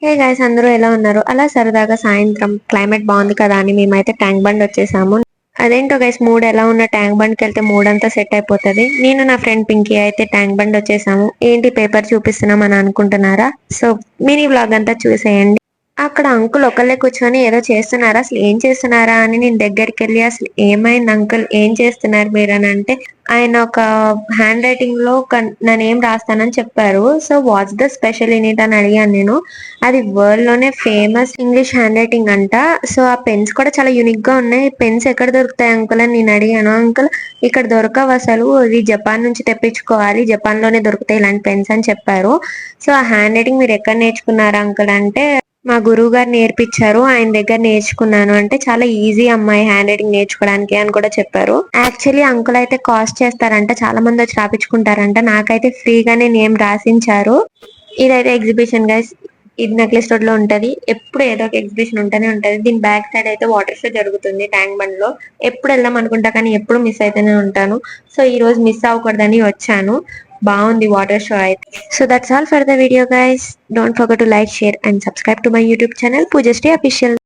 Hey guys, అందరూ ఎలా ఉన్నారు? అలా సరదాగా సాయంత్రం క్లైమేట్ బాగుంది కదా అని మేమైతే ట్యాంక్ బండ్ వచ్చేసాము. అదేంటో గైస్, మూడ్ ఎలా ఉన్న ట్యాంక్ బండ్కి వెళ్తే మూడ్ అంతా సెట్ అయిపోతుంది. నేను నా ఫ్రెండ్ పింకీ అయితే ట్యాంక్ బండ్ వచ్చేసాము. ఏంటి పేపర్ చూపిస్తున్నాం అని అనుకుంటున్నారా? సో మినీ వ్లాగ్ అంతా చూసేయండి. అక్కడ అంకుల్ ఒకళ్ళే కూర్చొని ఏదో చేస్తున్నారా, అసలు ఏం చేస్తున్నారా అని నేను దగ్గరికి వెళ్ళి అసలు ఏమైంది అంకుల్, ఏం చేస్తున్నారు మీరు అని అంటే, ఆయన ఒక హ్యాండ్ రైటింగ్ లో నా నేమ్ రాస్తానని చెప్పారు. So what's the special in it అని అడిగాను నేను. అది వరల్డ్ లోనే ఫేమస్ ఇంగ్లీష్ హ్యాండ్ రైటింగ్ అంట. సో ఆ పెన్స్ కూడా చాలా యూనిక్ గా ఉన్నాయి. పెన్స్ ఎక్కడ దొరుకుతాయి అంకుల్ అని నేను అడిగాను. అంకుల్, ఇక్కడ దొరకవు, అసలు ఇది జపాన్ నుంచి తెప్పించుకోవాలి, జపాన్ లోనే దొరుకుతాయి ఇలాంటి పెన్స్ అని చెప్పారు. సో ఆ హ్యాండ్ రైటింగ్ మీరు ఎక్కడ నేర్చుకున్నారు అంకుల్ అంటే, మా గురువు గారు నేర్పించారు, ఆయన దగ్గర నేర్చుకున్నాను అంటే, చాలా ఈజీ అమ్మాయి హ్యాండ్ రైటింగ్ నేర్చుకోవడానికి అని కూడా చెప్పారు. యాక్చువల్లీ అంకుల్ అయితే కాస్ట్ చేస్తారంట, చాలా మంది వచ్చి రాపించుకుంటారంట. నాకైతే ఫ్రీగానే నేమ్ రాసించారు. ఇదైతే ఎగ్జిబిషన్ గైస్, ఇది నెక్లెస్ రోడ్ లో ఉంటది. ఎప్పుడు ఏదో ఒక ఎగ్జిబిషన్ ఉంటూనే ఉంటది. దీని బ్యాక్ సైడ్ అయితే వాటర్ షో జరుగుతుంది ట్యాంక్ బండ్ లో. ఎప్పుడు వెళ్దాం అనుకుంటా కానీ ఎప్పుడు మిస్ అయితేనే ఉంటాను. సో ఈ రోజు మిస్ అవ్వకూడదని వచ్చాను. బాగుంది వాటర్ షో అయితే. So that's all for the video guys. Don't forget to like, share and subscribe to my YouTube channel Poojasri official.